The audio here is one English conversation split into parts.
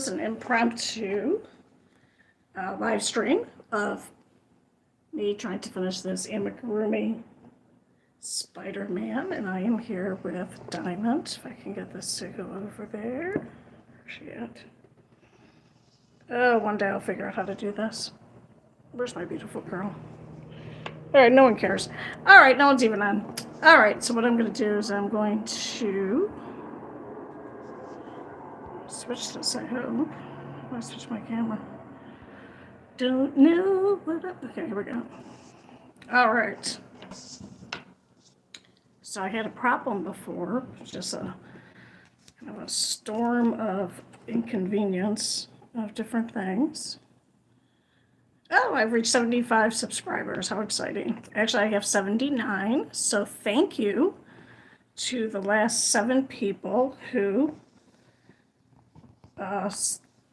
is an impromptu live stream of me trying to finish this Amigurumi Spider-Man, and I am here with Diamond. If I can get this to go over there. Where's she at? Oh, one day I'll figure out how to do this. Where's my beautiful girl? All right, no one cares. All right, no one's even on. All right, so what I'm going to do is I'm going to switch this. I hope. I switch my camera. Don't know what up. Okay, here we go. All right. So I had a problem before, just a kind of a storm of inconvenience of different things. Oh, I've reached 75 subscribers. How exciting. Actually, I have 79. So thank you to the last 7 people who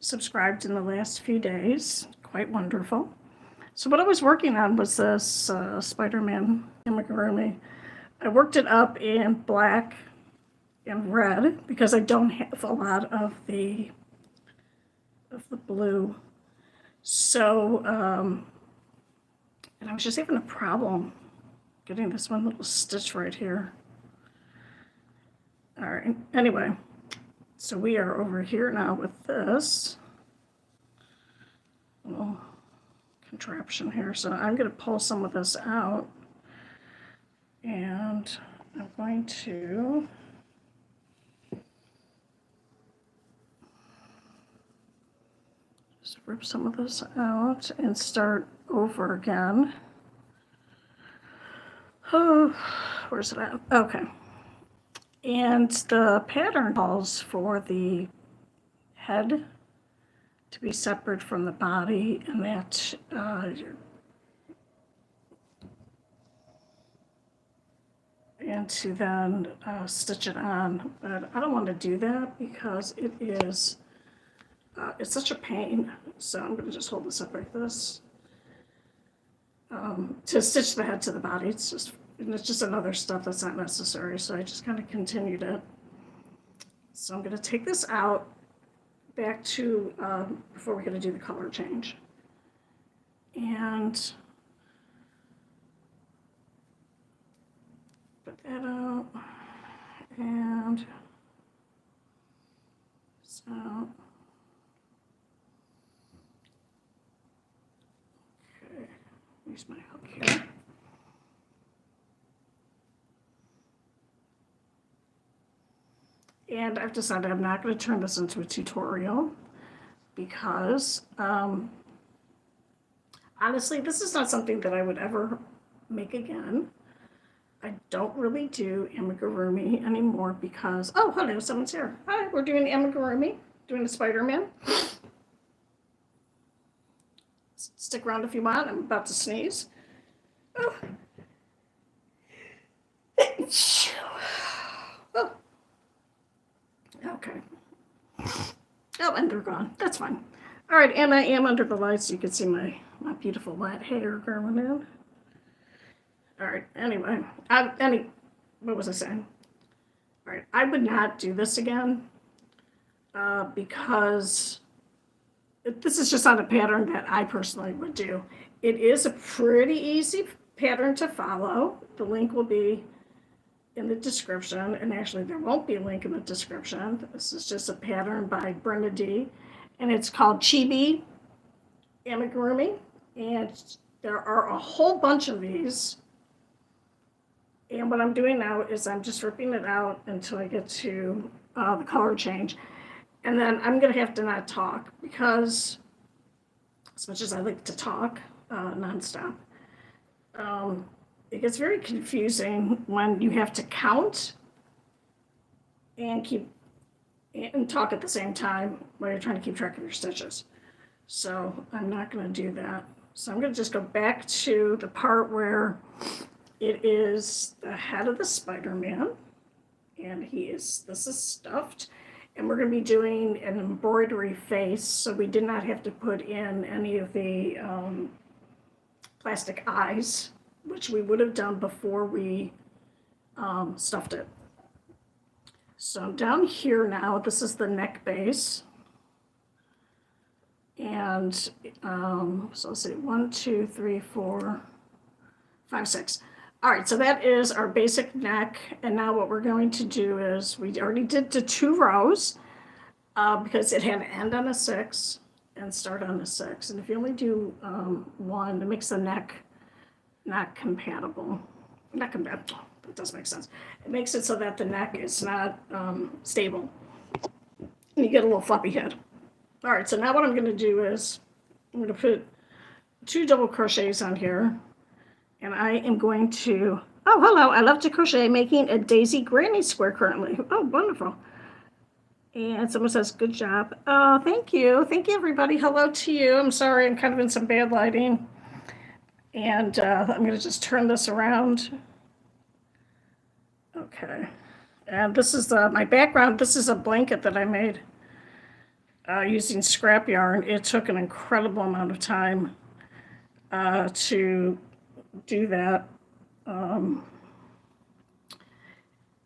subscribed in the last few days. Quite wonderful. So what I was working on was this Spider-Man Amigurumi. I worked it up in black and red because I don't have a lot of the blue. So, and I was just having a problem getting this one little stitch right here. All right, anyway, so we are over here now with this little contraption here. So I'm going to pull some of this out, and I'm going to just rip some of this out and start over again. Oh, where's it at? Okay. And the pattern calls for the head to be separate from the body, and that and to then stitch it on. But I don't want to do that because it is it's such a pain. So I'm going to just hold this up like this to stitch the head to the body. It's just another step that's not necessary. So I just kind of continued it. So I'm going to take this out back to before we're going to do the color change. And put that out. And so. Use my hook here. And I've decided I'm not going to turn this into a tutorial because honestly, this is not something that I would ever make again. I don't really do Amigurumi anymore because, oh, hello, someone's here. Hi, we're doing Amigurumi, doing the Spider-Man. Stick around if you want. I'm about to sneeze. Oh. Oh. Okay. Oh, and they're gone. That's fine. All right, and I am under the lights so you can see my beautiful wet hair growing in. All right, anyway. What was I saying? All right, I would not do this again because this is just not a pattern that I personally would do. It is a pretty easy pattern to follow. The link will be in the description, and actually there won't be a link in the description. This is just a pattern by Brenda D, and it's called Chibi Amigurumi, and there are a whole bunch of these. And what I'm doing now is I'm just ripping it out until I get to the color change. And then I'm going to have to not talk because as much as I like to talk nonstop, it gets very confusing when you have to count and talk at the same time while you're trying to keep track of your stitches. So I'm not going to do that. So I'm going to just go back to the part where it is the head of the Spider-Man, and this is stuffed. And we're going to be doing an embroidery face, so we did not have to put in any of the plastic eyes, which we would have done before we stuffed it. So down here now, this is the neck base. And so let's see, 1, 2, 3, 4, 5, 6. All right, so that is our basic neck. And now what we're going to do is we already did the 2 rows because it had to end on a 6 and start on a 6. And if you only do 1, it makes the neck not compatible. Not compatible. That doesn't make sense. It makes it so that the neck is not stable. And you get a little floppy head. All right, so now what I'm going to do is I'm going to put 2 double crochets on here. And I am going to, oh, hello, I love to crochet, making a daisy granny square currently. Oh, wonderful. And someone says, good job. Oh, thank you. Thank you, everybody. Hello to you. I'm sorry, I'm kind of in some bad lighting. And I'm going to just turn this around. Okay. And this is my background. This is a blanket that I made using scrap yarn. It took an incredible amount of time to do that.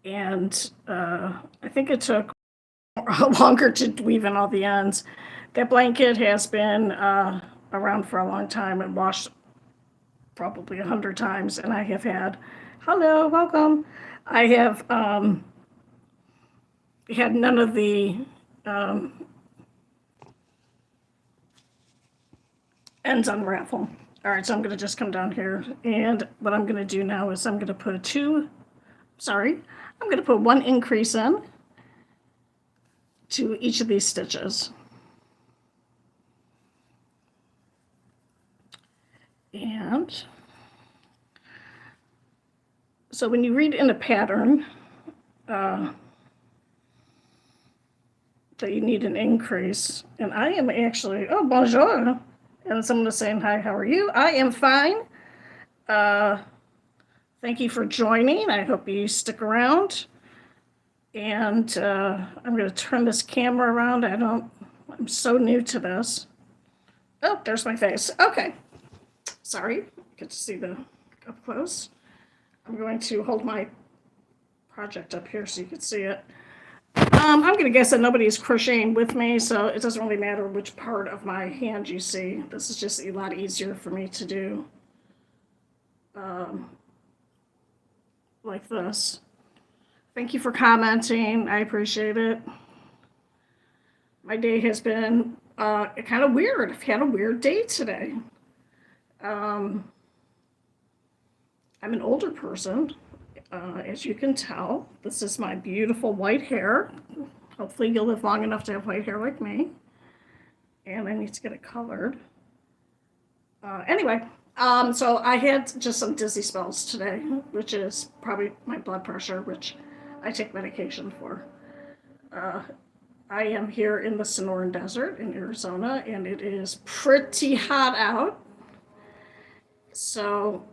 And I think it took longer to weave in all the ends. That blanket has been around for a long time and washed probably 100 times, and I have had, hello, welcome. I have had none of the ends unravel. All right, so I'm going to just come down here, and what I'm going to do now is I'm going to put I'm going to put 1 increase in to each of these stitches. And so when you read in a pattern that you need an increase, and I am actually, oh, bonjour. And someone is saying, hi, how are you? I am fine. Thank you for joining. I hope you stick around. And I'm going to turn this camera around. I'm so new to this. Oh, there's my face. Okay. Sorry. You get to see the up close. I'm going to hold my project up here so you can see it. I'm going to guess that nobody's crocheting with me, so it doesn't really matter which part of my hand you see. This is just a lot easier for me to do like this. Thank you for commenting. I appreciate it. My day has been kind of weird. I've had a weird day today. I'm an older person. As you can tell, this is my beautiful white hair. Hopefully you'll live long enough to have white hair like me. And I need to get it colored. Anyway, so I had just some dizzy spells today, which is probably my blood pressure, which I take medication for. I am here in the Sonoran Desert in Arizona, and it is pretty hot out. So,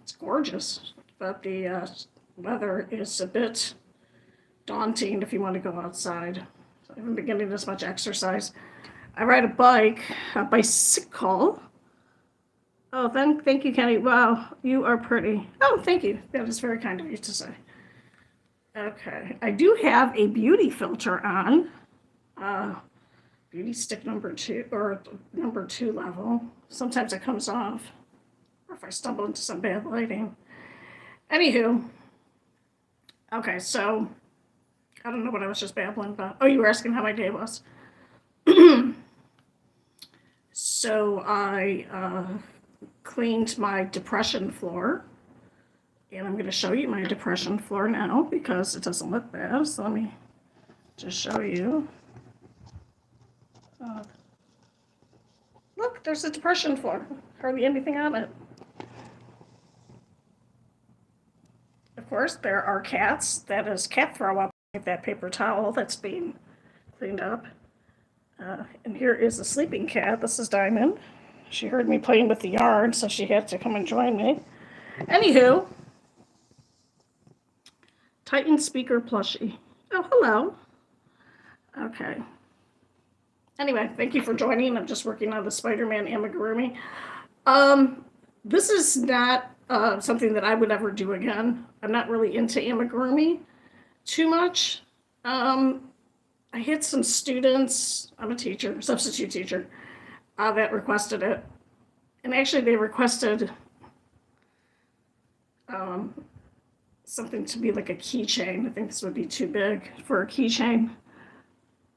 it's gorgeous, but the weather is a bit daunting if you want to go outside. So I haven't been getting this much exercise. I ride a bicycle. Oh, thank you, Kenny. Wow, you are pretty. Oh, thank you. That is very kind of you to say. Okay, I do have a beauty filter on. Beauty stick number 2, or number 2 level. Sometimes it comes off. If I stumble into some bad lighting. Anywho, okay, so I don't know what I was just babbling about. Oh, you were asking how my day was. So I cleaned my depression floor, and I'm going to show you my depression floor now because it doesn't look bad. So let me just show you. Look, there's a depression floor. Hardly anything on it. Of course, there are cats. That is cat throw up. That paper towel that's being cleaned up. And here is a sleeping cat. This is Diamond. She heard me playing with the yarn, so she had to come and join me. Anywho, Titan speaker Plushy. Oh, hello. Okay. Anyway, thank you for joining. I'm just working on the Spiderman Amigurumi. This is not something that I would ever do again. I'm not really into amigurumi too much. I had some students, I'm a teacher, substitute teacher, that requested it. And actually they requested something to be like a keychain. I think this would be too big for a keychain.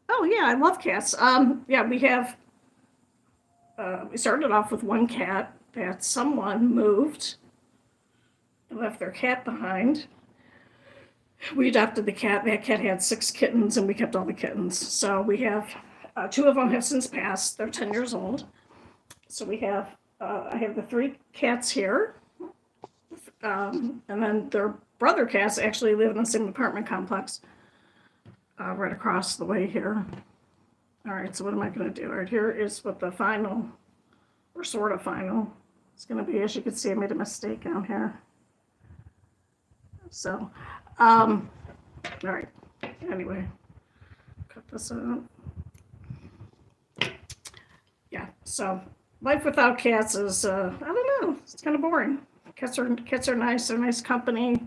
Oh yeah, I love cats. Yeah, we started off with one cat that someone moved and left their cat behind. We adopted the cat. That cat had 6 kittens, and we kept all the kittens. So we have 2 of them have since passed. They're 10 years old. So I have the 3 cats here, and then their brother cats actually live in the same apartment complex right across the way here. All right, so what am I going to do? All right, here is what the final, or sort of final, it's going to be. As you can see, I made a mistake down here. So, all right, anyway, cut this out. Yeah, so life without cats is, I don't know, it's kind of boring. Cats are nice, they're nice company,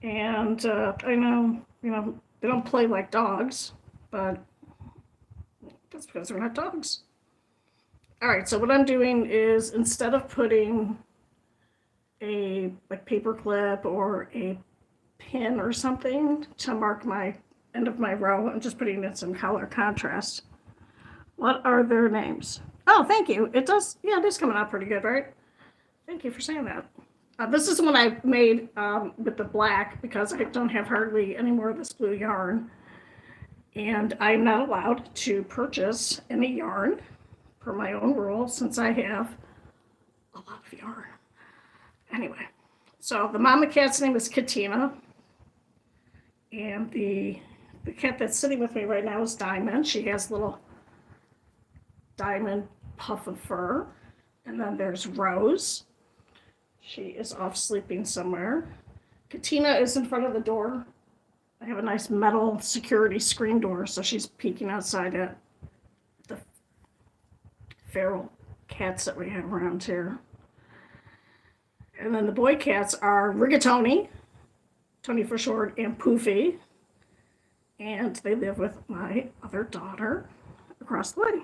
and I know, they don't play like dogs, but that's because they're not dogs. All right, so what I'm doing is, instead of putting a paper clip or a pin or something to mark my end of my row, I'm just putting in some color contrast. What are their names? Oh, thank you. It does, yeah, it is coming out pretty good, right? Thank you for saying that. This is one I made with the black because I don't have hardly any more of this blue yarn. And I'm not allowed to purchase any yarn per my own rule since I have a lot of yarn. Anyway, so the mama cat's name is Katina. And the cat that's sitting with me right now is Diamond. She has a little diamond puff of fur. And then there's Rose. She is off sleeping somewhere. Katina is in front of the door. I have a nice metal security screen door, so she's peeking outside at the feral cats that we have around here. And then the boy cats are Rigatoni, Tony for short, and Poofy. And they live with my other daughter across the way.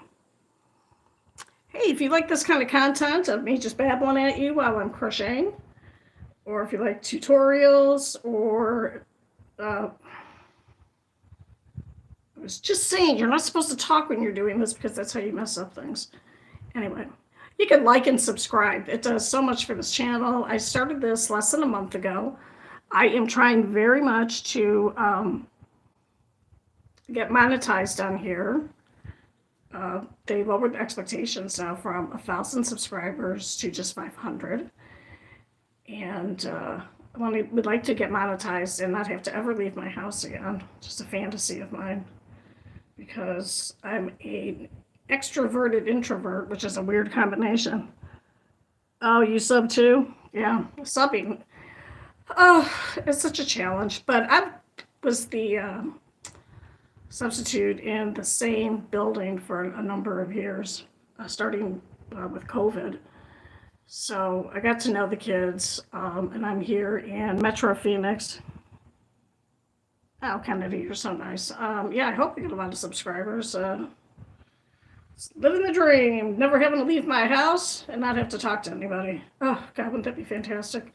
Hey, if you like this kind of content of me just babbling at you while I'm crocheting, or if you like tutorials, or I was just saying, you're not supposed to talk when you're doing this because that's how you mess up things. Anyway, you can like and subscribe. It does so much for this channel. I started this less than a month ago. I am trying very much to get monetized on here. They lowered the expectations now from 1,000 subscribers to just 500. And would like to get monetized and not have to ever leave my house again. Just a fantasy of mine. Because I'm an extroverted introvert, which is a weird combination. Oh, you sub too? Yeah, subbing. Oh, it's such a challenge. But I was the substitute in the same building for a number of years, starting with COVID. So I got to know the kids, and I'm here in Metro Phoenix. Oh, Kennedy, you're so nice. Yeah, I hope we get a lot of subscribers. Living the dream, never having to leave my house and not have to talk to anybody. Oh, God, wouldn't that be fantastic?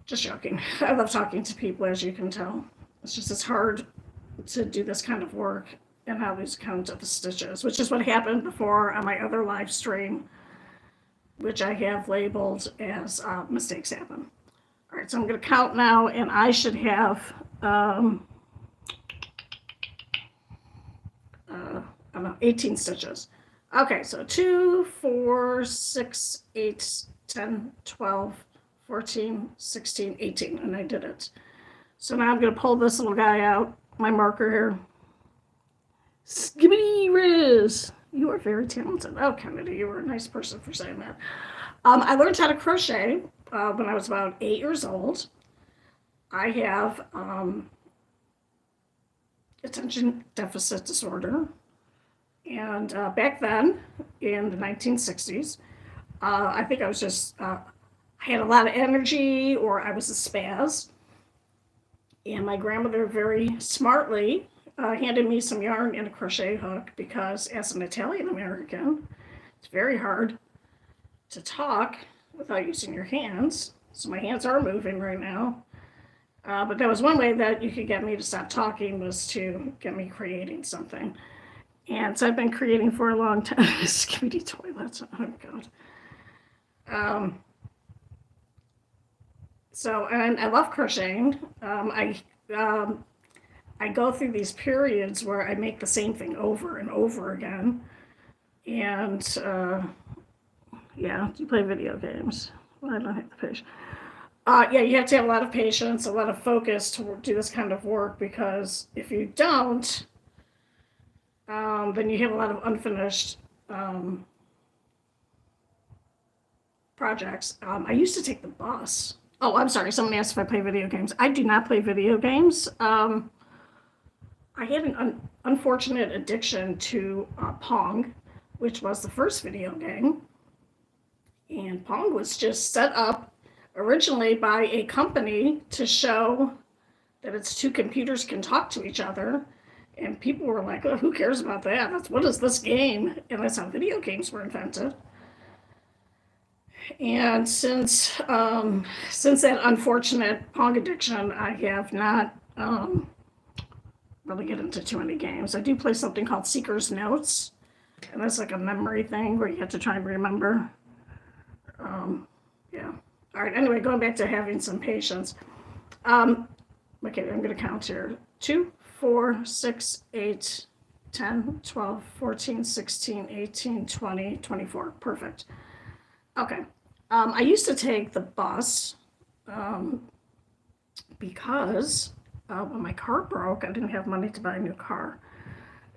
Just joking. I love talking to people, as you can tell. It's hard to do this kind of work and not lose count of the stitches, which is what happened before on my other live stream, which I have labeled as mistakes happen. All right, so I'm going to count now, and I should have, I don't know, 18 stitches. Okay, so 2, 4, 6, 8, 10, 12, 14, 16, 18, and I did it. So now I'm going to pull this little guy out, my marker here. Skibbity Riz, you are very talented. Oh, Kennedy, you were a nice person for saying that. I learned how to crochet when I was about 8 years old. I have attention deficit disorder. And back then, in the 1960s, I think I was just, I had a lot of energy, or I was a spaz. And my grandmother very smartly handed me some yarn and a crochet hook because as an Italian American, it's very hard to talk without using your hands. So my hands are moving right now. But that was one way that you could get me to stop talking, was to get me creating something. And so I've been creating for a long time. Skibidi toilets. Oh, God. And I love crocheting. I go through these periods where I make the same thing over and over again. And yeah, do you play video games? Well, I don't have the patience. Yeah, you have to have a lot of patience, a lot of focus to do this kind of work, because if you don't, then you have a lot of unfinished projects. I used to take the bus. Oh, I'm sorry. Someone asked if I play video games. I do not play video games. I had an unfortunate addiction to Pong, which was the first video game. And Pong was just set up originally by a company to show that its two computers can talk to each other. And people were like, oh, who cares about that? What is this game? And that's how video games were invented. And since that unfortunate Pong addiction, I have not really get into too many games. I do play something called Seeker's Notes, and that's like a memory thing where you have to try and remember. Yeah. All right. Anyway, going back to having some patience. Okay, I'm going to count here. 2, 4, 6, 8, 10, 12, 14, 16, 18, 20, 24. Perfect. Okay. I used to take the bus because when my car broke, I didn't have money to buy a new car.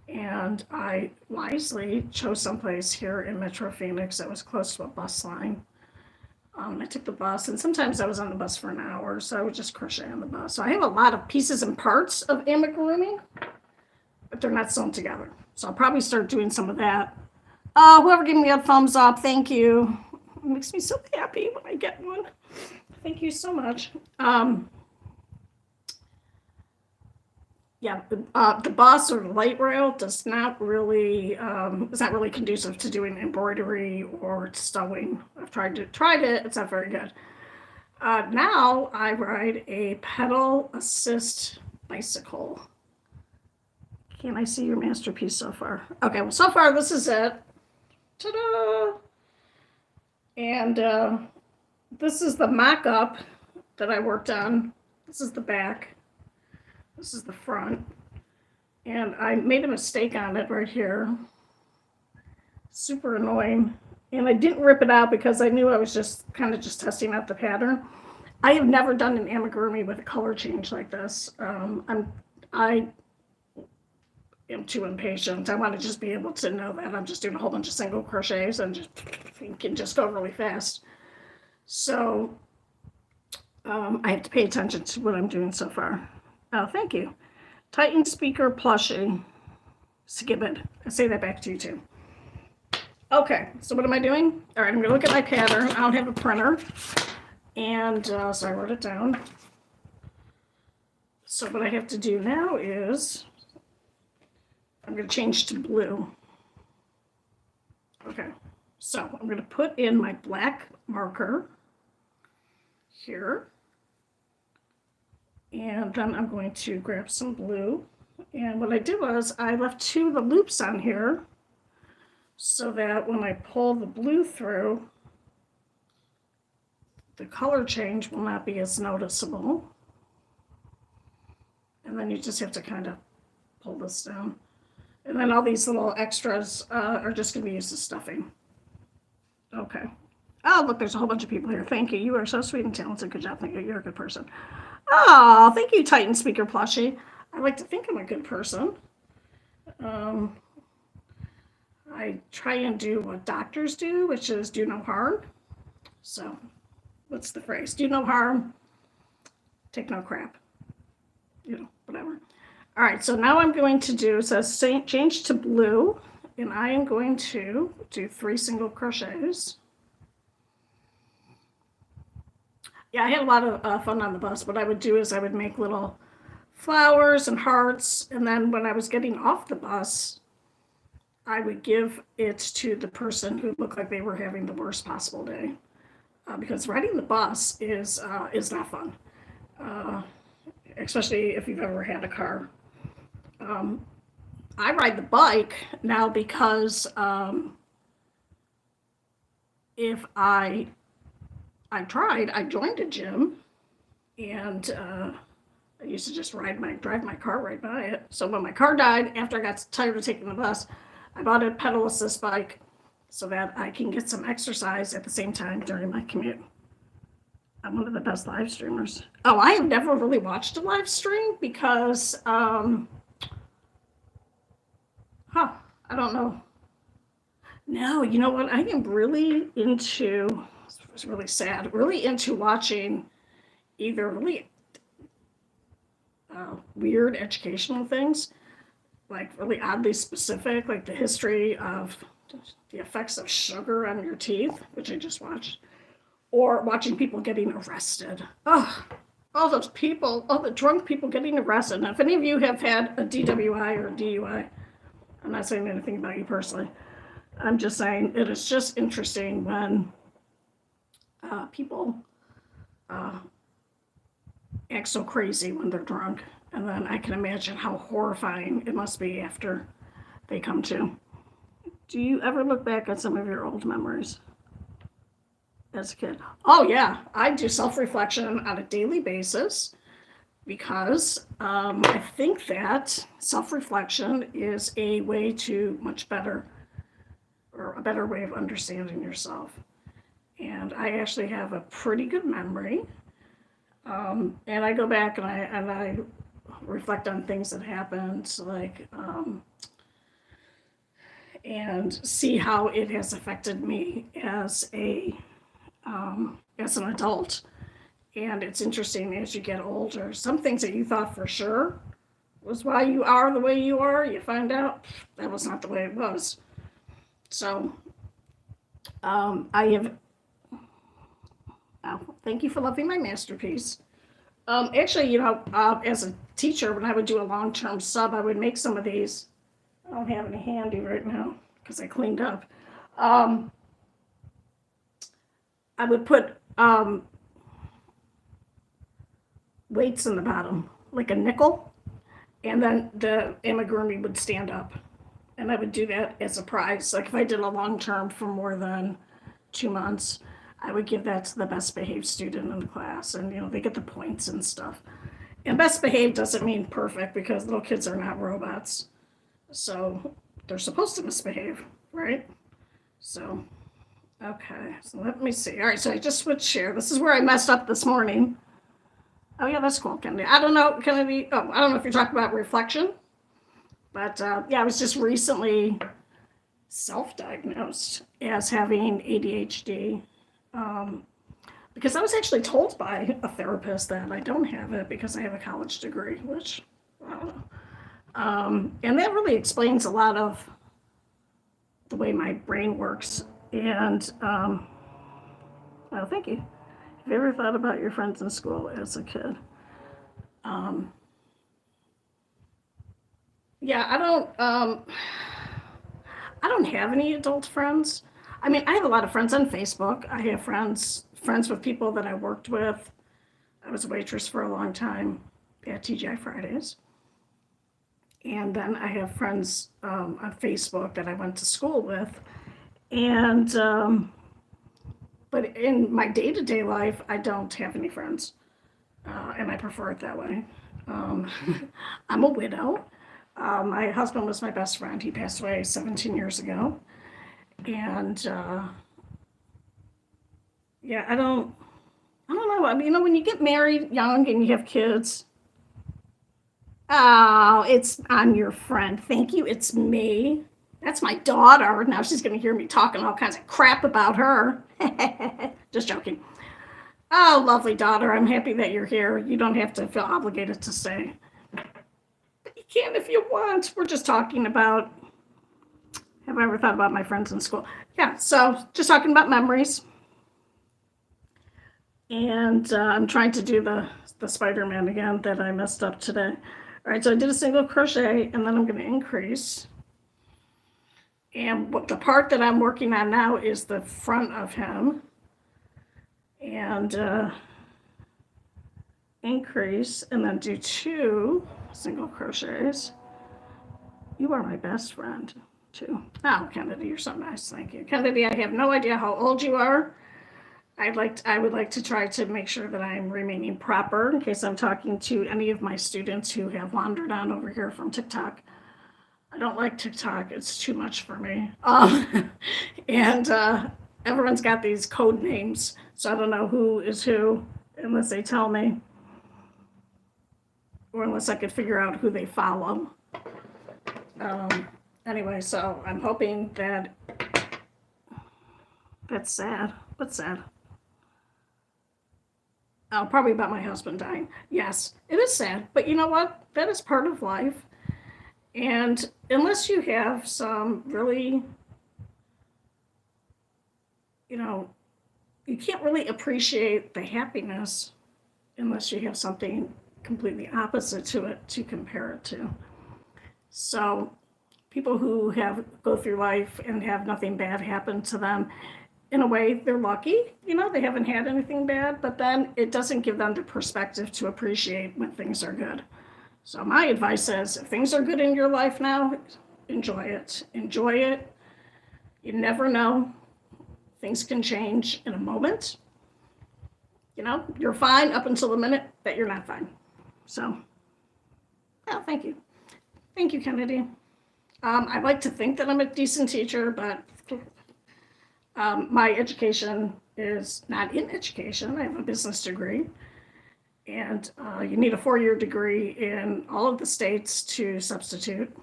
And I wisely chose someplace here in Metro Phoenix that was close to a bus line. I took the bus, and sometimes I was on the bus for an hour, so I would just crochet on the bus. So I have a lot of pieces and parts of Amigurumi, but they're not sewn together. So I'll probably start doing some of that. Whoever gave me a thumbs up, thank you. It makes me so happy when I get one. Thank you so much. Yeah, the bus or the light rail does not really is not really conducive to doing embroidery or sewing. I've tried it. It's not very good. Now I ride a pedal assist bicycle. Can I see your masterpiece so far? Okay, well, so far this is it. Ta-da! And this is the mock-up that I worked on. This is the back. This is the front. And I made a mistake on it right here. Super annoying. And I didn't rip it out because I knew I was just kind of just testing out the pattern. I have never done an amigurumi with a color change like this. I am too impatient. I want to just be able to know that I'm just doing a whole bunch of single crochets and can just go really fast. So I have to pay attention to what I'm doing so far. Oh, thank you. Titan speaker Plushy. Skibid. I say that back to you too. Okay, so what am I doing? All right, I'm going to look at my pattern. I don't have a printer. And so I wrote it down. So what I have to do now is I'm going to change to blue. Okay, so I'm going to put in my black marker here. And then I'm going to grab some blue. And what I did was I left 2 of the loops on here so that when I pull the blue through, the color change will not be as noticeable. And then you just have to kind of pull this down. And then all these little extras are just going to be used as stuffing. Okay. Oh, look, there's a whole bunch of people here. Thank you. You are so sweet and talented. Good job. Thank you. You're a good person. Oh, thank you, Titan Speaker Plushy. I like to think I'm a good person. I try and do what doctors do, which is do no harm. So, what's the phrase? Do no harm, take no crap. You know, whatever. All right, so now I'm going to do, so change to blue, and I am going to do 3 single crochets. Yeah, I had a lot of fun on the bus. What I would do is I would make little flowers and hearts. And then when I was getting off the bus, I would give it to the person who looked like they were having the worst possible day. Because riding the bus is not fun, especially if you've ever had a car. I ride the bike now because if I joined a gym, and I used to just drive my car right by it. So when my car died, after I got tired of taking the bus, I bought a pedal assist bike so that I can get some exercise at the same time during my commute. I'm one of the best live streamers. Oh, I have never really watched a live stream because, I don't know. No, you know what? I am really into, it's really sad, really into watching either really weird educational things, like really oddly specific, like the history of the effects of sugar on your teeth, which I just watched, or watching people getting arrested. Oh, all those people, all the drunk people getting arrested. Now, if any of you have had a DWI or a DUI, I'm not saying anything about you personally. I'm just saying it is just interesting when people act so crazy when they're drunk. And then I can imagine how horrifying it must be after they come to. Do you ever look back at some of your old memories as a kid? Oh, yeah. I do self-reflection on a daily basis because I think that self-reflection is a way to much better, or a better way of understanding yourself. And I actually have a pretty good memory. And I go back and I reflect on things that happened, like, and see how it has affected me as an adult. And it's interesting as you get older, some things that you thought for sure was why you are the way you are, you find out that was not the way it was. So I have, thank you for loving my masterpiece. Actually, as a teacher, when I would do a long-term sub, I would make some of these. I don't have any handy right now because I cleaned up. I would put weights in the bottom, like a nickel, and then the amigurumi would stand up. And I would do that as a prize. Like if I did a long term for more than 2 months, I would give that to the best behaved student in the class. And, they get the points and stuff. And best behaved doesn't mean perfect because little kids are not robots. So they're supposed to misbehave, right? So, okay. So let me see. All right. So I just switched share. This is where I messed up this morning. Oh, yeah, that's cool, Kennedy. I don't know, Kennedy. Oh, I don't know if you're talking about reflection. But I was just recently self-diagnosed as having ADHD because I was actually told by a therapist that I don't have it because I have a college degree, which I don't know. And that really explains a lot of the way my brain works. And, well, thank you. Have you ever thought about your friends in school as a kid? Yeah, I don't have any adult friends. I mean, I have a lot of friends on Facebook. I have friends with people that I worked with. I was a waitress for a long time at TGI Fridays. And then I have friends on Facebook that I went to school with. And, but in my day-to-day life, I don't have any friends. And I prefer it that way. I'm a widow. My husband was my best friend. He passed away 17 years ago. And, yeah, I don't know. I mean, when you get married young and you have kids, oh, I'm your friend. Thank you. It's me. That's my daughter. Now she's going to hear me talking all kinds of crap about her. Just joking. Oh, lovely daughter. I'm happy that you're here. You don't have to feel obligated to stay. You can if you want. We're just talking about, have I ever thought about my friends in school? Yeah, so just talking about memories. And I'm trying to do the the Spiderman again that I messed up today. All right, so I did a single crochet, and then I'm going to increase. And what the part that I'm working on now is the front of him. And increase, and then do 2 single crochets. You are my best friend, too. Oh, Kennedy, you're so nice. Thank you. Kennedy, I have no idea how old you are. I would like to try to make sure that I'm remaining proper in case I'm talking to any of my students who have wandered on over here from TikTok. I don't like TikTok. It's too much for me. And everyone's got these code names, so I don't know who is who unless they tell me, or unless I could figure out who they follow. Anyway, so I'm hoping that that's sad. What's sad? Oh, probably about my husband dying. Yes, it is sad, but you know what? That is part of life. And unless you have some really, you can't really appreciate the happiness unless you have something completely opposite to it to compare it to. So people who go through life and have nothing bad happen to them, in a way, they're lucky. They haven't had anything bad, but then it doesn't give them the perspective to appreciate when things are good. So my advice is, if things are good in your life now, enjoy it. Enjoy it. You never know. Things can change in a moment. You're fine up until the minute that you're not fine. So, thank you. Thank you, Kennedy. I like to think that I'm a decent teacher, but my education is not in education. I have a business degree. And you need a 4-year degree in all of the states to substitute.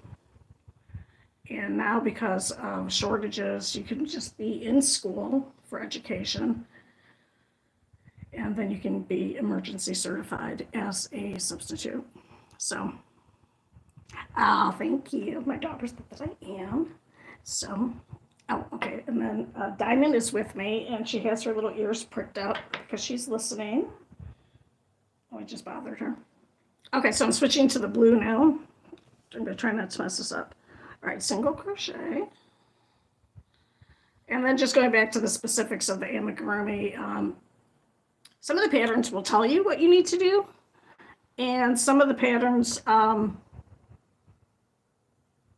And now, because of shortages, you can just be in school for education. And then you can be emergency certified as a substitute. So, thank you. My daughter's that I am. So, okay. And then Diamond is with me, and she has her little ears pricked up because she's listening. Oh, I just bothered her. Okay, so I'm switching to the blue now. I'm going to try not to mess this up. All right, single crochet. And then just going back to the specifics of the amigurumi, some of the patterns will tell you what you need to do. And some of the patterns, I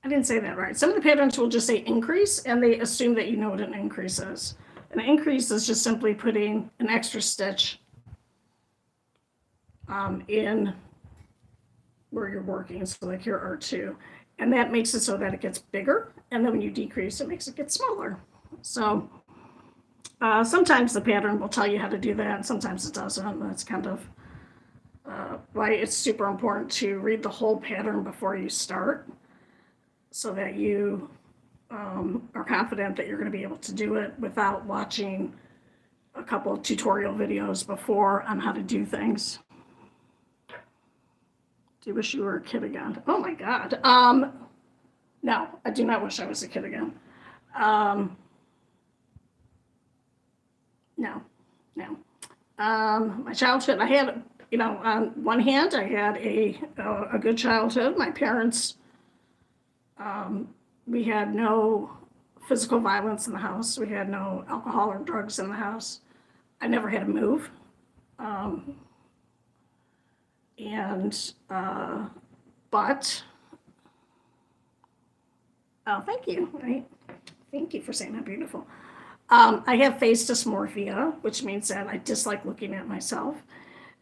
didn't say that right. Some of the patterns will just say increase, and they assume that you know what an increase is. An increase is just simply putting an extra stitch in where you're working. So like here are 2, and that makes it so that it gets bigger, and then when you decrease, it makes it get smaller. So sometimes the pattern will tell you how to do that, and sometimes it doesn't. That's kind of why it's super important to read the whole pattern before you start, so that you are confident that you're going to be able to do it without watching a couple of tutorial videos before on how to do things. Do you wish you were a kid again? Oh my God. No, I do not wish I was a kid again. No. My childhood, I had, on one hand, I had a good childhood. My parents, we had no physical violence in the house. We had no alcohol or drugs in the house. I never had to move. But, thank you. Right? Thank you for saying that beautiful. I have face dysmorphia, which means that I dislike looking at myself.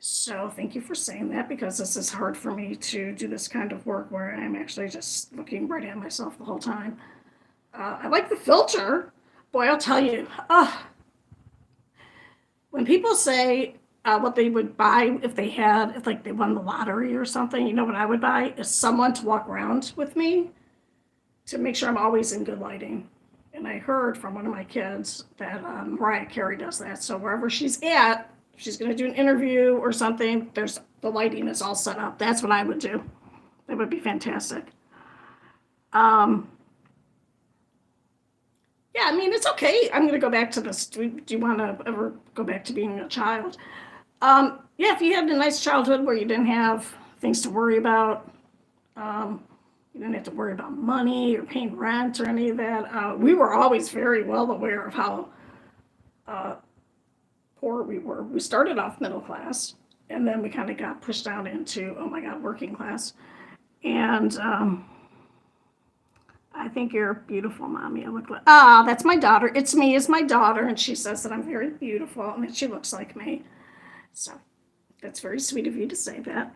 So thank you for saying that, because this is hard for me to do this kind of work where I'm actually just looking right at myself the whole time. I like the filter. Boy, I'll tell you, when people say what they would buy if they won the lottery or something, you know what I would buy is someone to walk around with me to make sure I'm always in good lighting. And I heard from one of my kids that Mariah Carey does that. So wherever she's at, if she's going to do an interview or something, the lighting is all set up. That's what I would do. That would be fantastic. Yeah, I mean, it's okay. I'm going to go back to this. Do you want to ever go back to being a child? yeah, if you had a nice childhood where you didn't have things to worry about, you didn't have to worry about money or paying rent or any of that. We were always very well aware of how poor we were. We started off middle class, and then we kind of got pushed down into, oh my God, working class. And I think you're beautiful, Mommy. I look like, that's my daughter. It's me as my daughter, and she says that I'm very beautiful and that she looks like me. So that's very sweet of you to say that.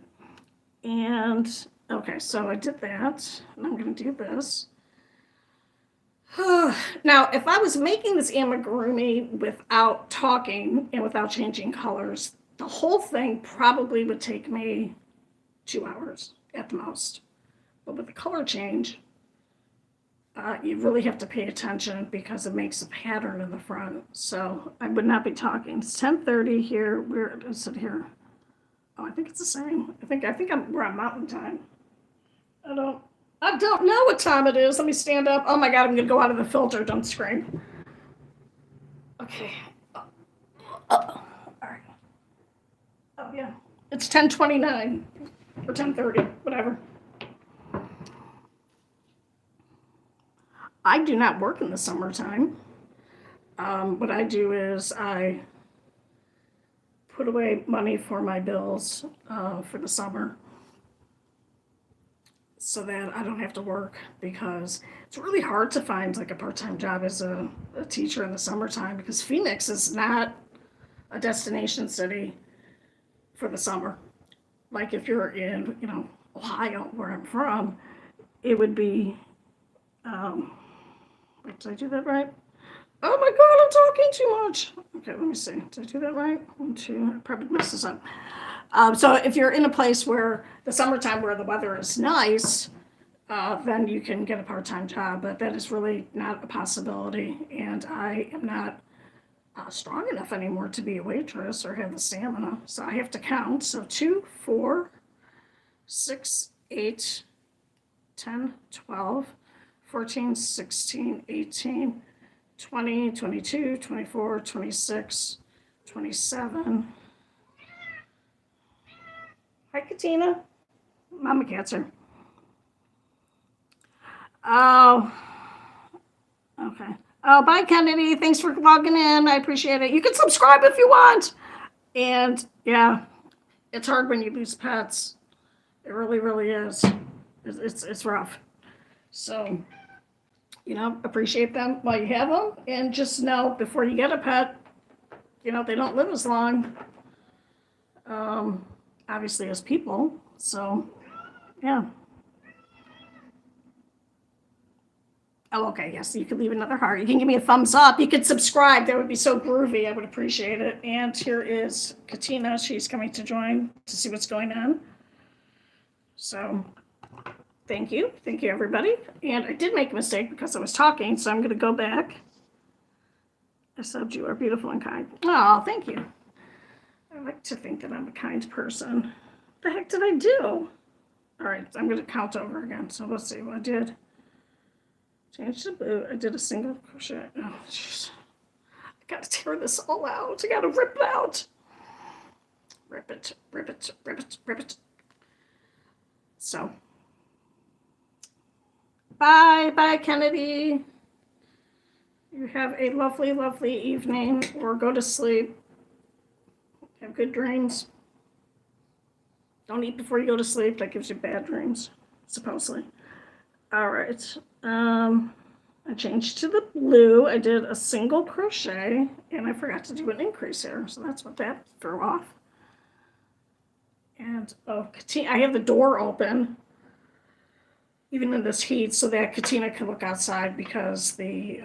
And okay, so I did that, and I'm going to do this. Now, if I was making this amigurumi without talking and without changing colors, the whole thing probably would take me 2 hours at the most. But with the color change, you really have to pay attention because it makes a pattern in the front. So I would not be talking. It's 10:30 here. Where is it here? Oh, I think it's the same. We're on Mountain Time. I don't know what time it is. Let me stand up. Oh my God, I'm gonna go out of the filter. Don't scream. Okay. All right. Oh yeah. It's 10:29 or 10:30, whatever. I do not work in the summertime. What I do is I put away money for my bills for the summer so that I don't have to work, because it's really hard to find like a part-time job as a teacher in the summertime, because Phoenix is not a destination city for the summer. Like if you're in, Ohio, where I'm from, it would be, wait, did I do that right? Oh my God, I'm talking too much. Okay, let me see. Did I do that right? 1, 2, I probably messed this up. So if you're in a place where the summertime where the weather is nice, then you can get a part-time job, but that is really not a possibility. And I am not strong enough anymore to be a waitress or have the stamina. So I have to count. So 2, 4, 6, 8, 10, 12, 14, 16, 18, 20, 22, 24, 26, 27. Hi, Katina. Mama cat's her. Oh, okay. Oh, bye, Kennedy. Thanks for logging in. I appreciate it. You can subscribe if you want. And yeah, it's hard when you lose pets. It really, really is. It's rough. So, appreciate them while you have them, and just know before you get a pet, they don't live as long. Obviously as people. So, yeah. Oh, okay. Yes, you could leave another heart. You can give me a thumbs up. You could subscribe. That would be so groovy. I would appreciate it. And here is Katina. She's coming to join to see what's going on. So, thank you. Thank you, everybody. And I did make a mistake because I was talking, so I'm going to go back. I said you are beautiful and kind. Oh, thank you. I like to think that I'm a kind person. What the heck did I do? All right, I'm going to count over again. So let's see what I did. Change the boot. I did a single crochet. Oh, jeez. I got to tear this all out. I got to rip it out. Rip it, rip it, rip it, rip it. So, bye, bye, Kennedy. You have a lovely, lovely evening, or go to sleep. Have good dreams. Don't eat before you go to sleep. That gives you bad dreams, supposedly. All right. I changed to the blue. I did a single crochet, and I forgot to do an increase here, so that's what that threw off. And Katina, I have the door open, even in this heat, so that Katina can look outside because the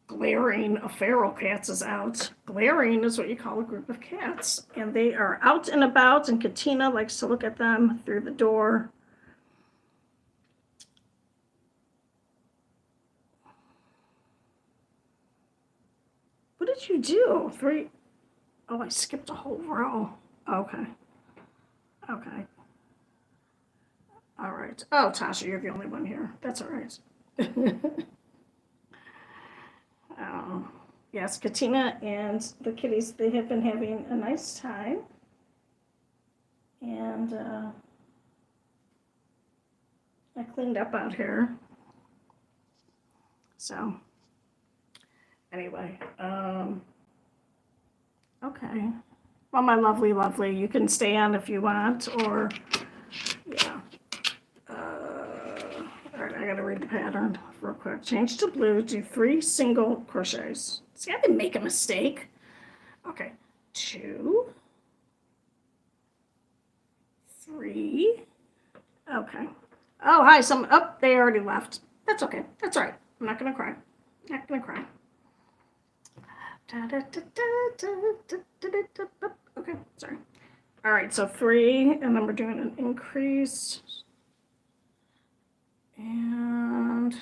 glaring of feral cats is out. Glaring is what you call a group of cats, and they are out and about, and Katina likes to look at them through the door. What did you do? 3? Oh, I skipped a whole row. Okay. Okay. All right. Oh, Tasha, you're the only one here. That's all right. Yes, Katina and the kitties, they have been having a nice time. And I cleaned up out here. So anyway, okay. Well, my lovely, lovely, you can stay on if you want, or yeah. All right, I gotta read the pattern real quick. Change to blue, do 3 single crochets. See, I didn't make a mistake. Okay, 2, 3. Okay. Oh, hi, they already left. That's okay. That's all right. I'm not gonna cry. Not gonna cry. Okay, sorry. All right, so 3, and then we're doing an increase. And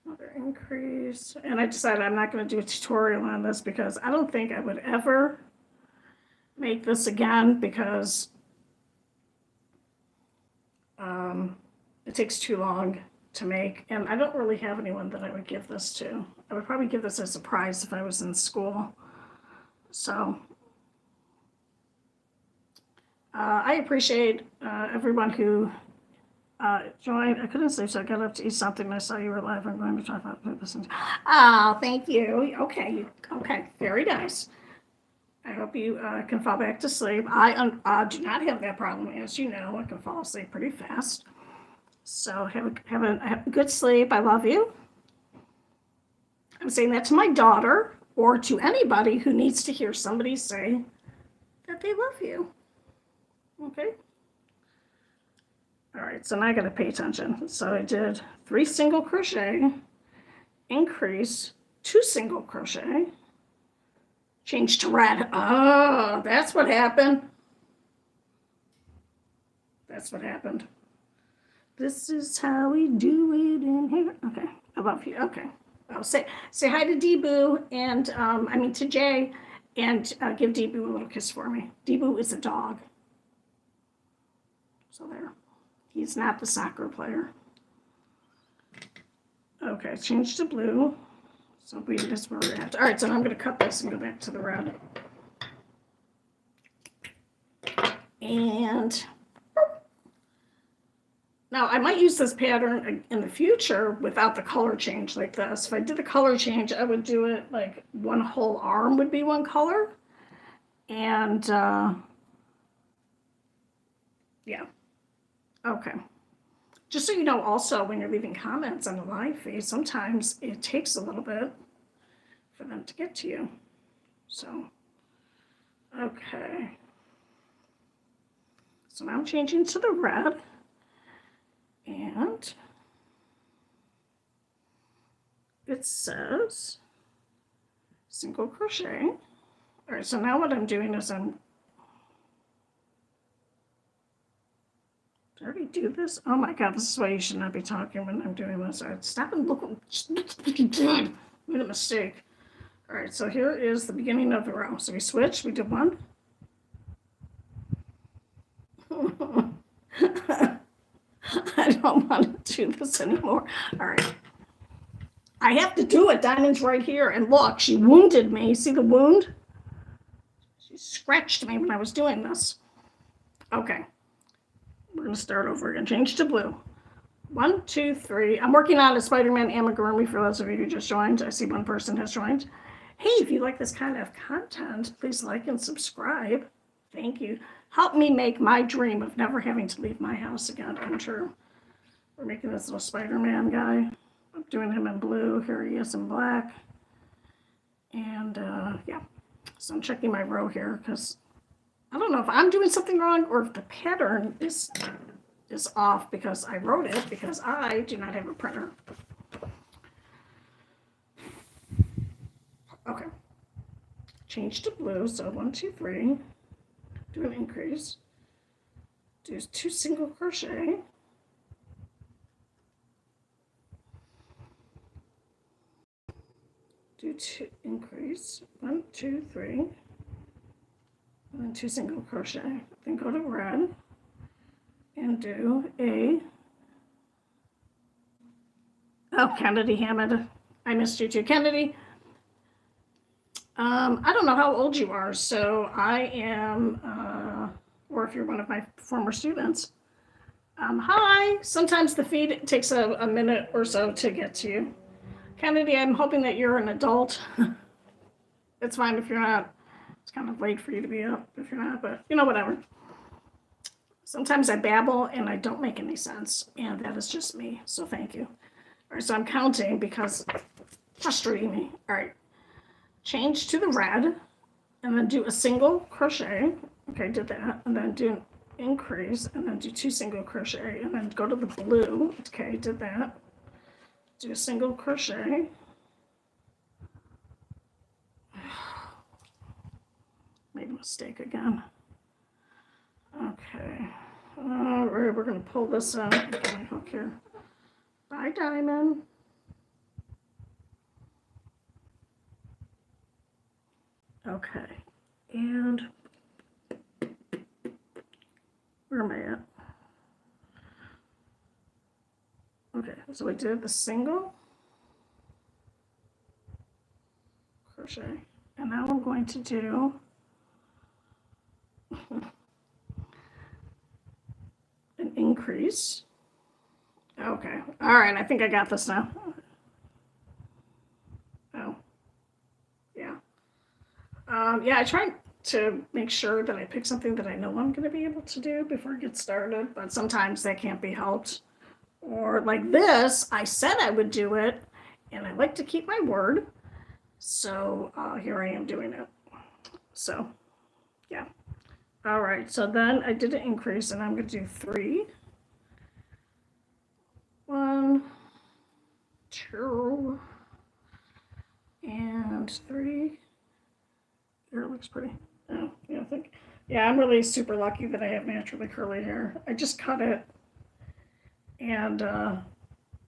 another increase. And I decided I'm not going to do a tutorial on this because I don't think I would ever make this again because it takes too long to make. And I don't really have anyone that I would give this to. I would probably give this as a prize if I was in school. So I appreciate everyone who joined. I couldn't sleep, so I got up to eat something. And I saw you were live. I'm going to talk about this. Oh, thank you. Okay, okay, very nice. I hope you can fall back to sleep. I do not have that problem, as you know. I can fall asleep pretty fast. So have a good sleep. I love you. I'm saying that to my daughter or to anybody who needs to hear somebody say that they love you. Okay. All right, so now I got to pay attention. So I did 3 single crochet, increase, 2 single crochet, change to red. Oh, that's what happened. That's what happened. This is how we do it in here. Okay, I love you. Okay. Oh, say hi to Dee-Boo and to Jay, and give Dee-Boo a little kiss for me. Dee-Boo is a dog. So there. He's not the soccer player. Okay, change to blue. So that's where we're at. All right, so I'm going to cut this and go back to the red. And now I might use this pattern in the future without the color change like this. If I did the color change, I would do it like one whole arm would be one color. And yeah. Okay. Just so you know, also, when you're leaving comments on the live feed, sometimes it takes a little bit for them to get to you. So, okay. So now I'm changing to the red. And it says single crochet. All right, so now what I'm doing is did I already do this? Oh my God, this is why you should not be talking when I'm doing this. All right, stop and look what you're doing. Made a mistake. All right, so here is the beginning of the row. So we switched, we did 1. I don't want to do this anymore. All right. I have to do it. Diamond's right here. And look, she wounded me. See the wound? She scratched me when I was doing this. Okay. We're going to start over again. Change to blue. 1, 2, 3. I'm working on a Spiderman Amigurumi for those of you who just joined. I see one person has joined. Hey, if you like this kind of content, please like and subscribe. Thank you. Help me make my dream of never having to leave my house again come true. We're making this little Spider-Man guy. I'm doing him in blue. Here he is in black. And yeah, so I'm checking my row here because I don't know if I'm doing something wrong or if the pattern is off because I wrote it because I do not have a printer. Okay. Change to blue. So 1, 2, 3. Do an increase. Do 2 single crochet. Do 2 increase. 1, 2, 3. And then 2 single crochet. Then go to red and do a. Oh, Kennedy Hammond. I missed you too, Kennedy. I don't know how old you are, so I am, or if you're one of my former students. Hi. Sometimes the feed takes a minute or so to get to you. Kennedy, I'm hoping that you're an adult. It's fine if you're not. It's kind of late for you to be up if you're not, but whatever. Sometimes I babble and I don't make any sense, and that is just me, so thank you. All right, so I'm counting because it's frustrating me. All right, change to the red, and then do a single crochet. Okay, did that, and then do an increase, and then do 2 single crochet, and then go to the blue. Okay, did that. Do a single crochet. Made a mistake again. Okay. All right, we're going to pull this out. Get my hook here. Bye, diamond. Okay. And where am I at? Okay, so we did the single crochet. And now I'm going to do an increase. Okay. All right. I think I got this now. Oh. Yeah. Yeah, I tried to make sure that I pick something that I know I'm going to be able to do before I get started, but sometimes that can't be helped. Or like this, I said I would do it, and I like to keep my word. So here I am doing it. So, yeah. All right, so then I did an increase, and I'm going to do 3. 1, 2, and 3. Here, it looks pretty. Oh, yeah, I think. Yeah, I'm really super lucky that I have naturally curly hair. I just cut it, and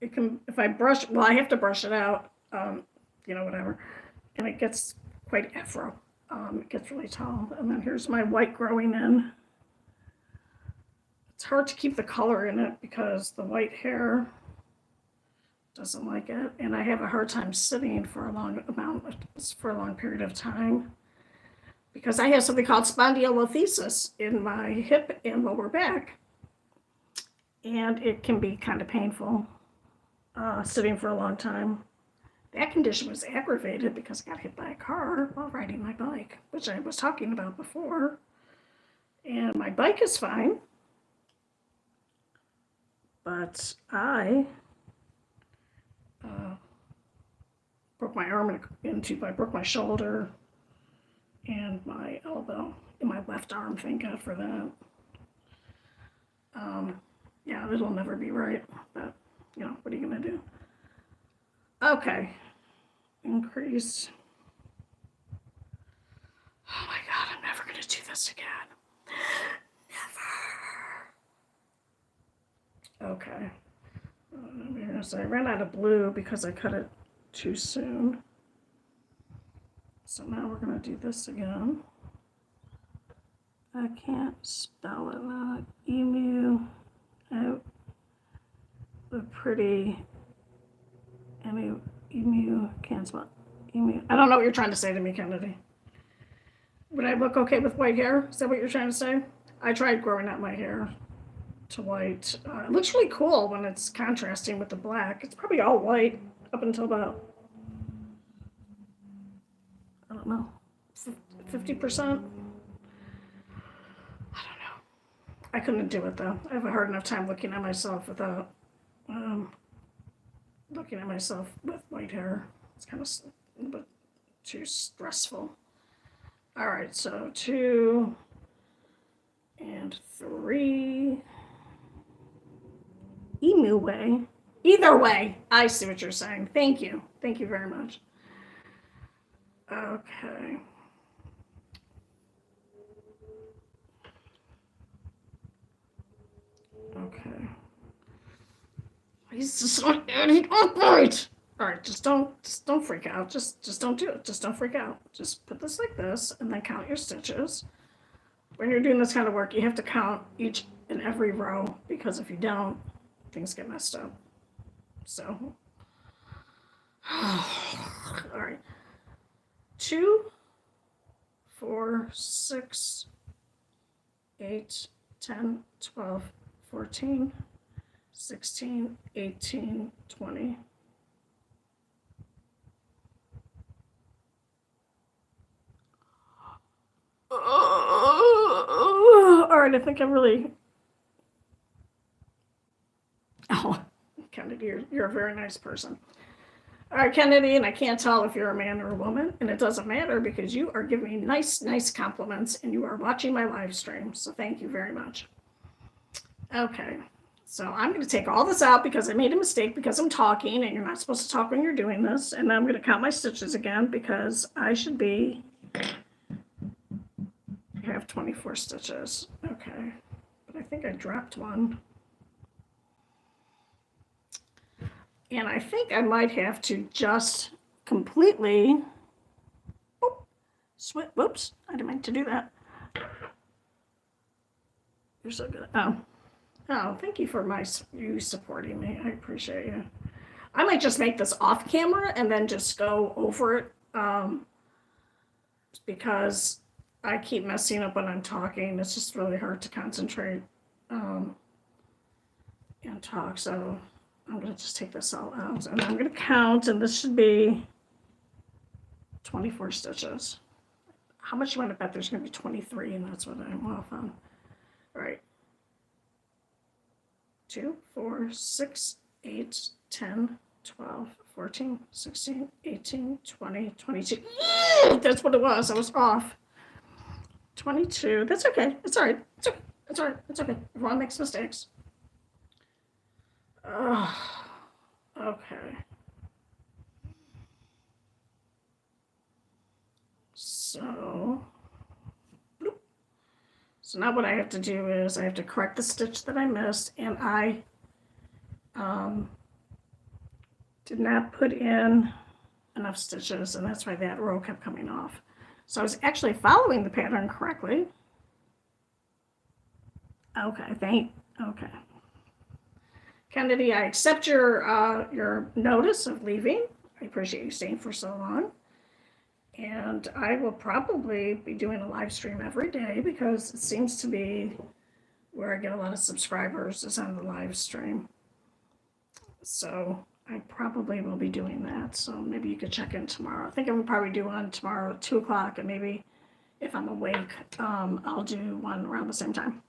it can, if I brush, well, I have to brush it out, whatever, and it gets quite afro. It gets really tall, and then here's my white growing in. It's hard to keep the color in it because the white hair doesn't like it, and I have a hard time sitting for a long period of time because I have something called spondylolisthesis in my hip and lower back, and it can be kind of painful sitting for a long time. That condition was aggravated because I got hit by a car while riding my bike, which I was talking about before. And my bike is fine, but I broke my arm I broke my shoulder and my elbow in my left arm. Thank God for that. Yeah, it'll never be right, but what are you gonna do? Okay, increase. Oh my God, I'm never gonna do this again. Never. Okay. So I ran out of blue because I cut it too soon. So now we're gonna do this again. I can't spell it now. Emu. Oh, the pretty. Emu. Can't spell it. Emu. I don't know what you're trying to say to me, Kennedy. Would I look okay with white hair? Is that what you're trying to say? I tried growing out my hair to white. It looks really cool when it's contrasting with the black. It's probably all white up until about, I don't know, 50%. I don't know. I couldn't do it though. I have a hard enough time looking at myself without looking at myself with white hair. It's kind of a bit too stressful. All right, so 2 and 3. Emu way. Either way, I see what you're saying. Thank you. Thank you very much. Okay. Okay. He's just not adding up right. All right, just don't freak out. Just don't do it. Just don't freak out. Just put this like this and then count your stitches. When you're doing this kind of work, you have to count each and every row because if you don't, things get messed up. So, all right. 2, 4, 6, 8, 10, 12, 14, 16, 18, 20. All right, I think I'm really. Oh, Kennedy, you're a very nice person. All right, Kennedy, and I can't tell if you're a man or a woman, and it doesn't matter because you are giving me nice compliments and you are watching my live stream. So thank you very much. Okay, so I'm going to take all this out because I made a mistake because I'm talking and you're not supposed to talk when you're doing this. And then I'm going to count my stitches again because I should be. I have 24 stitches. Okay, but I think I dropped one. And I think I might have to just completely. Whoops, I didn't mean to do that. You're so good. Oh, thank you for you supporting me. I appreciate you. I might just make this off camera and then just go over it because I keep messing up when I'm talking. It's just really hard to concentrate and talk. So I'm going to just take this all out and I'm going to count, and this should be 24 stitches. How much you want to bet there's going to be 23, and that's what I'm off on. All right. 2, 4, 6, 8, 10, 12, 14, 16, 18, 20, 22. That's what it was. I was off. 22. That's okay. It's all right. It's okay. It's all right. It's okay. Everyone makes mistakes. Okay. So now what I have to do is I have to correct the stitch that I missed, and I did not put in enough stitches, and that's why that row kept coming off. So I was actually following the pattern correctly. Okay, okay. Kennedy, I accept your notice of leaving. I appreciate you staying for so long. And I will probably be doing a live stream every day because it seems to be where I get a lot of subscribers is on the live stream. So I probably will be doing that. So maybe you could check in tomorrow. I think I will probably do one tomorrow at 2 o'clock, and maybe if I'm awake, I'll do one around the same time.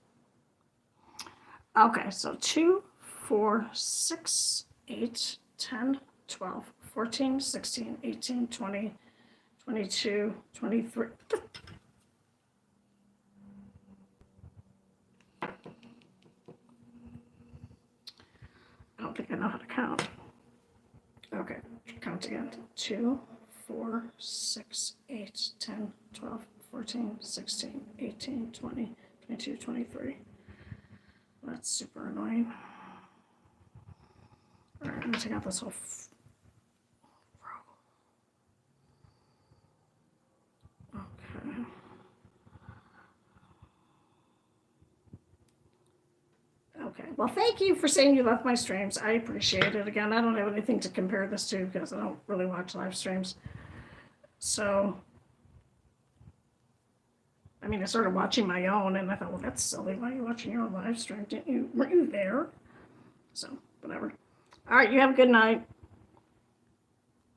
Okay, so 2, 4, 6, 8, 10, 12, 14, 16, 18, 20, 22, 23. I don't think I know how to count. Okay, count again. 2, 4, 6, 8, 10, 12, 14, 16, 18, 20, 22, 23. That's super annoying. All right, I'm gonna take out this whole row. Okay. Okay, well, thank you for saying you love my streams. I appreciate it. Again, I don't have anything to compare this to because I don't really watch live streams. So, I mean, I started watching my own, and I thought, well, that's silly. Why are you watching your own live stream? Weren't you there? So, whatever. All right, you have a good night.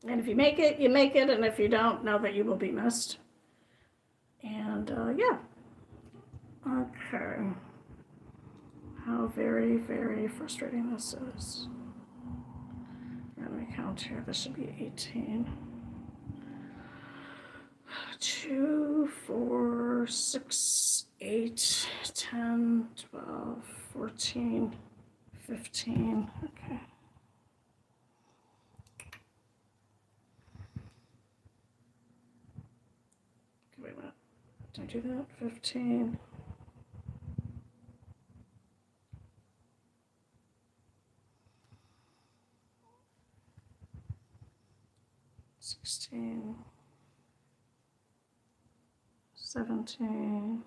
And if you make it, you make it. And if you don't, know that you will be missed. And, yeah. Okay. How very, very frustrating this is. Let me count here. This should be 18. 2, 4, 6, 8, 10, 12, 14, 15. Okay. Wait a minute. Did I do that? 15. 16, 17,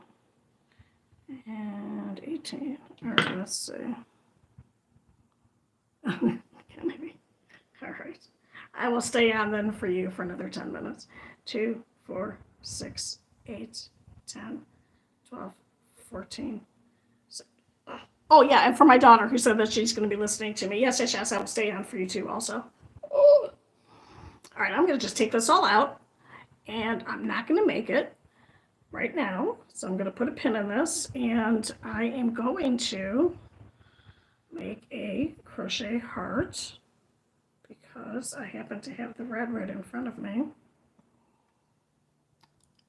and 18. All right, let's see. Maybe. All right. I will stay on then for you for another 10 minutes. 2, 4, 6, 8, 10, 12, 14. So, oh, yeah, and for my daughter who said that she's going to be listening to me. Yes, yes, yes, I will stay on for you too also. Oh. All right, I'm going to just take this all out, and I'm not going to make it right now. So I'm going to put a pin in this, and I am going to make a crochet heart because I happen to have the red right in front of me.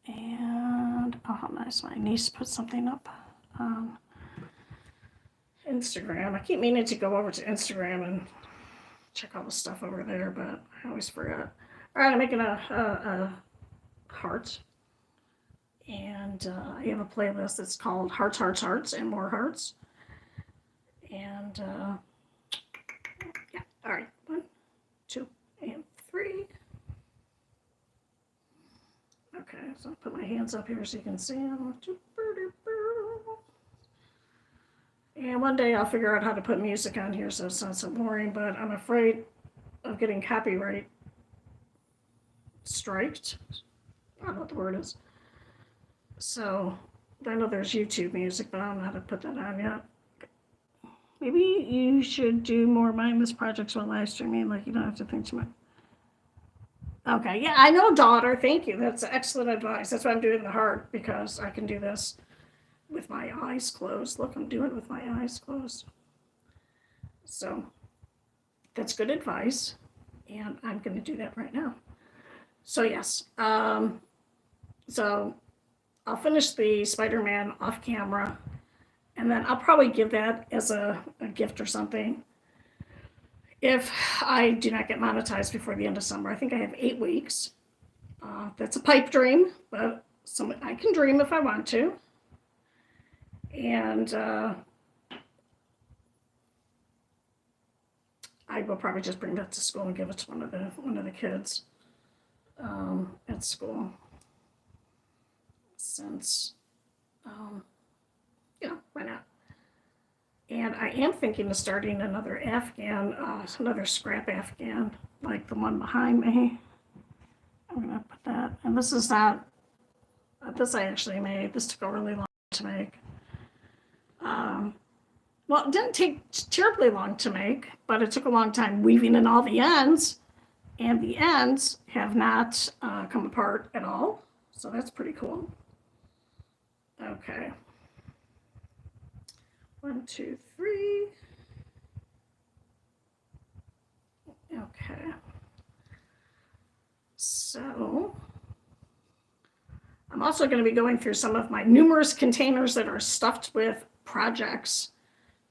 And oh, how nice, my niece put something up on Instagram. I keep meaning to go over to Instagram and check all the stuff over there, but I always forget. All right, I'm making a heart. And I have a playlist that's called Hearts, Hearts, Hearts, and More Hearts. And yeah, all right, 1, 2, and 3. Okay, so I'll put my hands up here so you can see them. And one day I'll figure out how to put music on here so it's not so boring, but I'm afraid of getting copyright striked. I don't know what the word is. So I know there's YouTube music, but I don't know how to put that on yet. Maybe you should do more mindless projects while live streaming, like you don't have to think too much. Okay, yeah, I know, daughter. Thank you. That's excellent advice. That's why I'm doing the heart, because I can do this with my eyes closed. Look, I'm doing it with my eyes closed. So that's good advice, and I'm going to do that right now. So yes, so I'll finish the Spider-Man off camera, and then I'll probably give that as a gift or something if I do not get monetized before the end of summer. I think I have 8 weeks. That's a pipe dream, but I can dream if I want to. And I will probably just bring that to school and give it to one of the kids at school. Since, why not? And I am thinking of starting another Afghan, another scrap Afghan, like the one behind me. I'm going to put that, and this is not, this I actually made. This took a really long to make. Well, it didn't take terribly long to make, but it took a long time weaving in all the ends, and the ends have not come apart at all. So that's pretty cool. Okay. 1, 2, 3. Okay. So I'm also going to be going through some of my numerous containers that are stuffed with projects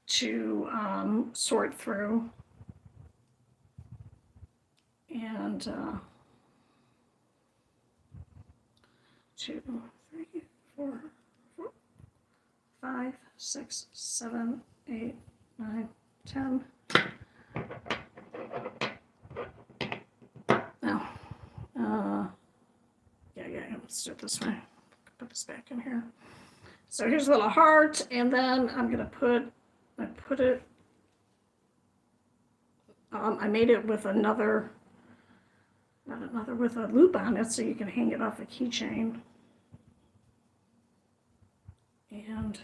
to sort through. And 2, 3, 4, 5, 6, 7, 8, 9, 10. No. Yeah, let's do it this way. Put this back in here. So here's a little heart, and then I'm gonna put it. I made it with with a loop on it, so you can hang it off a keychain. And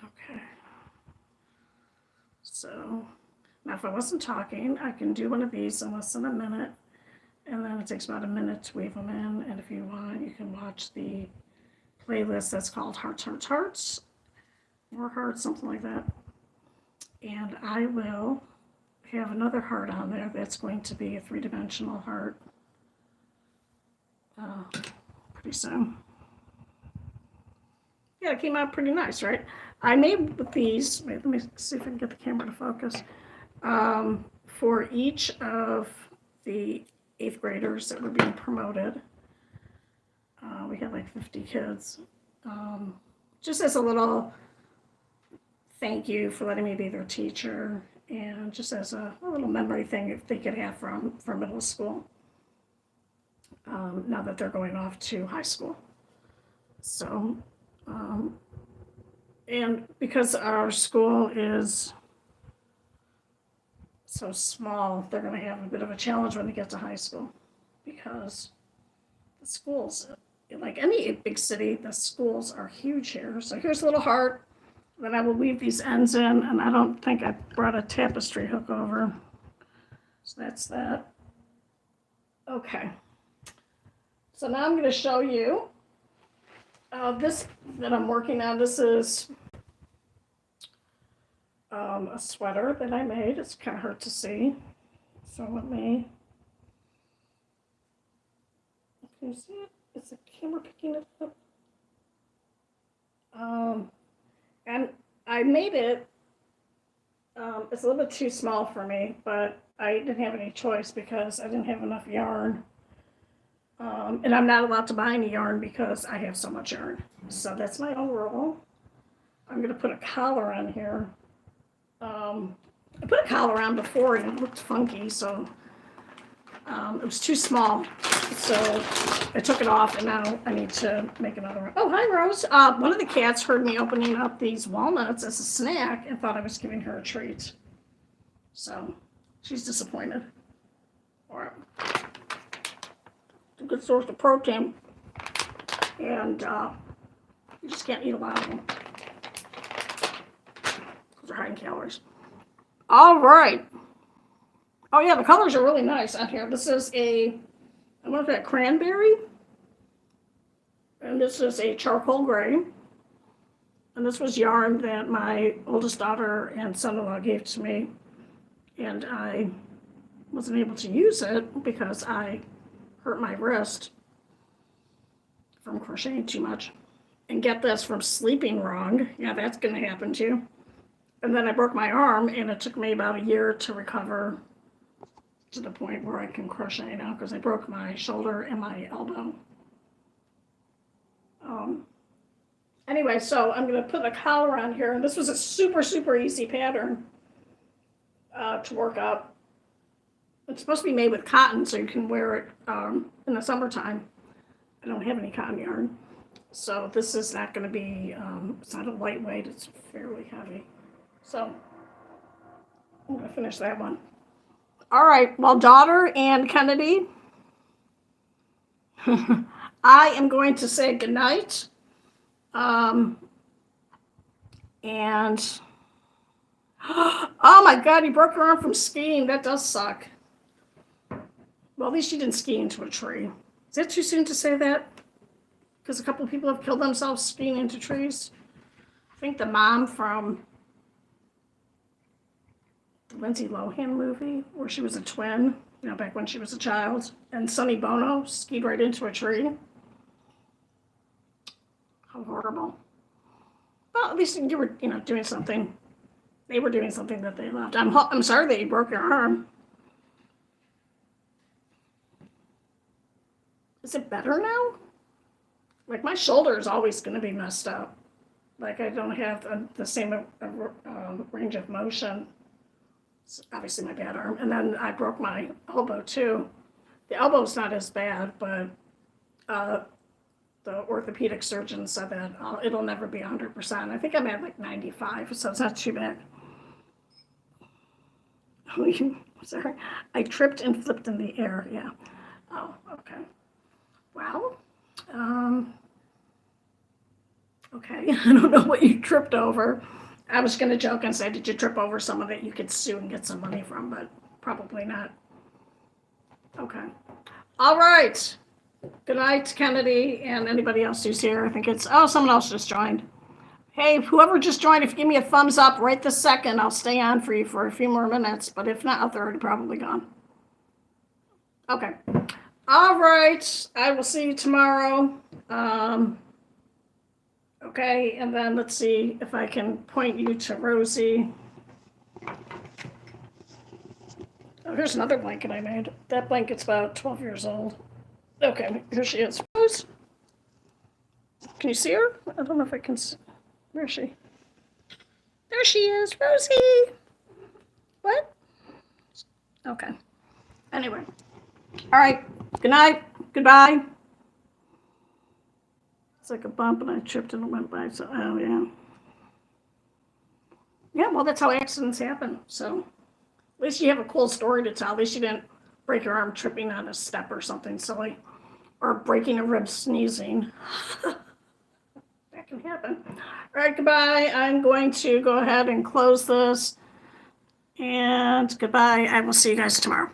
okay. So now if I wasn't talking, I can do one of these in less than a minute. And then it takes about a minute to weave them in. And if you want, you can watch the playlist that's called Hearts, Hearts, Hearts. More hearts, something like that. And I will have another heart on there that's going to be a 3-dimensional heart pretty soon. Yeah, it came out pretty nice, right? I made with these, wait, let me see if I can get the camera to focus, for each of the 8th graders that were being promoted. We had like 50 kids. Just as a little thank you for letting me be their teacher, and just as a little memory thing if they could have from middle school, now that they're going off to high school. So, and because our school is so small, they're going to have a bit of a challenge when they get to high school, because the schools like any big city, the schools are huge here. So here's a little heart. Then I will weave these ends in, and I don't think I brought a tapestry hook over. So that's that. Okay. So now I'm going to show you this that I'm working on. This is a sweater that I made. It's kind of hard to see. So let me, can you see it? Is the camera picking it up? And I made it, it's a little bit too small for me, but I didn't have any choice because I didn't have enough yarn. And I'm not allowed to buy any yarn because I have so much yarn. So that's my own rule. I'm going to put a collar on here. I put a collar on before and it looked funky, so it was too small. So I took it off, and now I need to make another one. Oh, hi, Rose. One of the cats heard me opening up these walnuts as a snack and thought I was giving her a treat. So she's disappointed. All right. It's a good source of protein, and you just can't eat a lot of them because they're high in calories. All right. Oh, yeah, the colors are really nice on here. This is I wonder if that cranberry. And this is a charcoal gray. And this was yarn that my oldest daughter and son-in-law gave to me. And I wasn't able to use it because I hurt my wrist from crocheting too much. And get this, from sleeping wrong. Yeah, that's going to happen too. And then I broke my arm, and it took me about a year to recover to the point where I can crochet now because I broke my shoulder and my elbow. Anyway, so I'm going to put a collar on here, and this was a super, super easy pattern to work up. It's supposed to be made with cotton, so you can wear it in the summertime. I don't have any cotton yarn, so this is not going to be, it's not a lightweight, it's fairly heavy. So I'm going to finish that one. All right, well, daughter and Kennedy, I am going to say goodnight. And oh my God, you broke your arm from skiing. That does suck. Well, at least you didn't ski into a tree. Is it too soon to say that? Because a couple of people have killed themselves skiing into trees. I think the mom from the Lindsay Lohan movie, where she was a twin, back when she was a child, and Sonny Bono skied right into a tree. How horrible. Well, at least you were, doing something. They were doing something that they loved. I'm sorry that you broke your arm. Is it better now? Like, my shoulder is always going to be messed up. Like, I don't have the same range of motion. It's obviously my bad arm. And then I broke my elbow, too. The elbow's not as bad, but the orthopedic surgeon said that it'll never be 100%. I think I'm at like 95, so it's not too bad. Sorry. I tripped and flipped in the air, yeah. Oh, okay. Well, okay. I don't know what you tripped over. I was going to joke and say, did you trip over someone that you could sue and get some money from, but probably not. Okay. All right. Good night, Kennedy, and anybody else who's here. I think someone else just joined. Hey, whoever just joined, if you give me a thumbs up right this second, I'll stay on for you for a few more minutes, but if not, they're already probably gone. Okay. All right. I will see you tomorrow. Okay, and then let's see if I can point you to Rosie. Oh, here's another blanket I made. That blanket's about 12 years old. Okay, here she is. Rose? Can you see her? I don't know if I can see. Where is she? There she is, Rosie. What? Okay. Anyway. All right. Good night. Goodbye. It's like a bump and I tripped and it went by. So, oh, yeah. Yeah, well, that's how accidents happen. So at least you have a cool story to tell. At least you didn't break your arm tripping on a step or something silly. or breaking a rib sneezing. That can happen. All right, goodbye. I'm going to go ahead and close this. And goodbye. I will see you guys tomorrow.